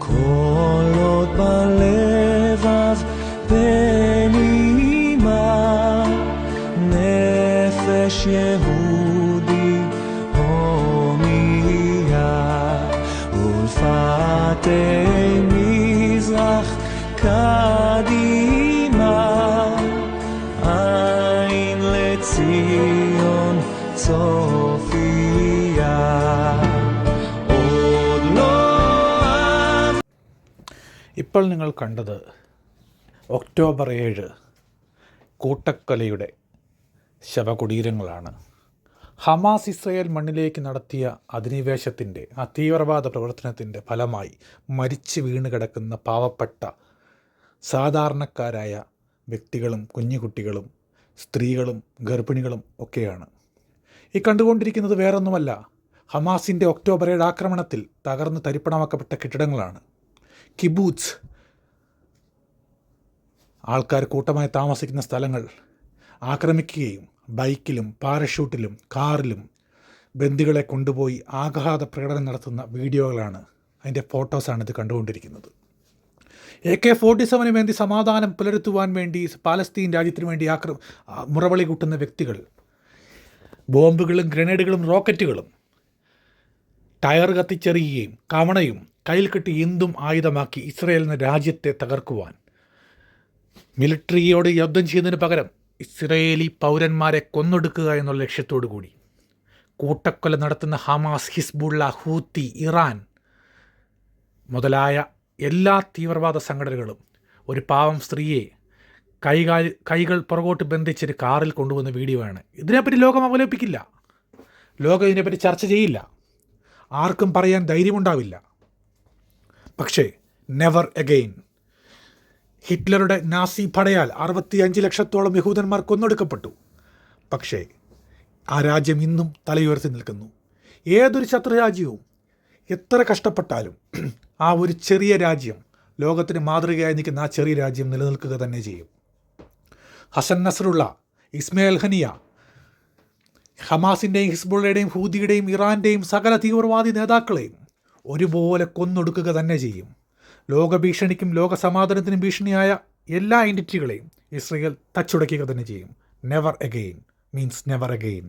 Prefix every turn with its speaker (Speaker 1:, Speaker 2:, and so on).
Speaker 1: קולות בלבב בנימה, נפש יהודי הומיה, ולפתי מזרח קדימה, עין לציון צופיה.
Speaker 2: ഇപ്പോൾ നിങ്ങൾ കണ്ടത് ഒക്ടോബർ 7 കൂട്ടക്കൊലയുടെ ശവകുടീരങ്ങളാണ്. ഹമാസ് ഇസ്രയേൽ മണ്ണിലേക്ക് നടത്തിയ അധിനിവേശത്തിൻ്റെ ആ തീവ്രവാദ പ്രവർത്തനത്തിൻ്റെ ഫലമായി മരിച്ചു വീണ് കിടക്കുന്ന പാവപ്പെട്ട സാധാരണക്കാരായ വ്യക്തികളും കുഞ്ഞുകുട്ടികളും സ്ത്രീകളും ഗർഭിണികളും ഒക്കെയാണ്. ഈ കണ്ടുകൊണ്ടിരിക്കുന്നത് വേറൊന്നുമല്ല, ഹമാസിൻ്റെ ഒക്ടോബർ 7 ആക്രമണത്തിൽ തകർന്ന് തരിപ്പണമാക്കപ്പെട്ട കെട്ടിടങ്ങളാണ്. കിബൂത്സ്, ആൾക്കാർ കൂട്ടമായി താമസിക്കുന്ന സ്ഥലങ്ങൾ ആക്രമിക്കുകയും ബൈക്കിലും പാരഷൂട്ടിലും കാറിലും ബന്ദികളെ കൊണ്ടുപോയി ആഘാത പ്രകടനം നടത്തുന്ന വീഡിയോകളാണ്, അതിൻ്റെ ഫോട്ടോസാണ് ഇത് കണ്ടുകൊണ്ടിരിക്കുന്നത്. AK-47 വേണ്ടി സമാധാനം പുലർത്തുവാൻ വേണ്ടി പാലസ്തീൻ രാജ്യത്തിന് വേണ്ടി മുറവിളി കൂട്ടുന്ന വ്യക്തികൾ ബോംബുകളും ഗ്രനേഡുകളും റോക്കറ്റുകളും ടയർ കത്തിച്ചെറിയുകയും കവണയും കയ്യിൽ കെട്ടി എന്തും ആയുധമാക്കി ഇസ്രയേൽ എന്ന രാജ്യത്തെ തകർക്കുവാൻ മിലിറ്ററിയോട് യുദ്ധം ചെയ്യുന്നതിന് പകരം ഇസ്രയേലി പൗരന്മാരെ കൊന്നൊടുക്കുക എന്നുള്ള ലക്ഷ്യത്തോടു കൂടി കൂട്ടക്കൊല നടത്തുന്ന ഹമാസ്, ഹിസ്ബുള്ള, ഹൂത്തി, ഇറാൻ മുതലായ എല്ലാ തീവ്രവാദ സംഘടനകളും ഒരു പാവം സ്ത്രീയെ കൈകൾ പുറകോട്ട് ബന്ധിച്ചൊരു കാറിൽ കൊണ്ടുവന്ന വീഡിയോ ആണ്. ഇതിനെപ്പറ്റി ലോകം അവലോപിക്കില്ല, ലോകം ഇതിനെപ്പറ്റി ചർച്ച ചെയ്യില്ല, ആർക്കും പറയാൻ ധൈര്യമുണ്ടാവില്ല. പക്ഷേ നെവർ അഗെയിൻ. ഹിറ്റ്ലറുടെ നാസി പടയാൽ 65 ലക്ഷത്തോളം യഹൂദന്മാർ കൊന്നൊടുക്കപ്പെട്ടു. പക്ഷേ ആ രാജ്യം ഇന്നും തലയുയർത്തി നിൽക്കുന്നു. ഏതൊരു ശത്രുരാജ്യവും എത്ര കഷ്ടപ്പെട്ടാലും ആ ഒരു ചെറിയ രാജ്യം, ലോകത്തിന് മാതൃകയായി നിൽക്കുന്ന ആ ചെറിയ രാജ്യം നിലനിൽക്കുക തന്നെ ചെയ്യും. ഹസൻ നസ്രുള്ള, ഇസ്മയിൽ ഹനിയ, ഹമാസിൻ്റെയും ഹിസ്ബുള്ളയുടെയും ഹൂതിയുടെയും ഇറാൻ്റെയും സകല തീവ്രവാദി നേതാക്കളെയും ഒരുപോലെ കൊന്നൊടുക്കുക തന്നെ ചെയ്യും. ലോകഭീഷണിക്കും ലോക സമാധാനത്തിനും ഭീഷണിയായ എല്ലാ എൻറ്റിറ്റികളെയും ഇസ്രയേൽ തച്ചുടയ്ക്കുക തന്നെ ചെയ്യും. Never again means never again.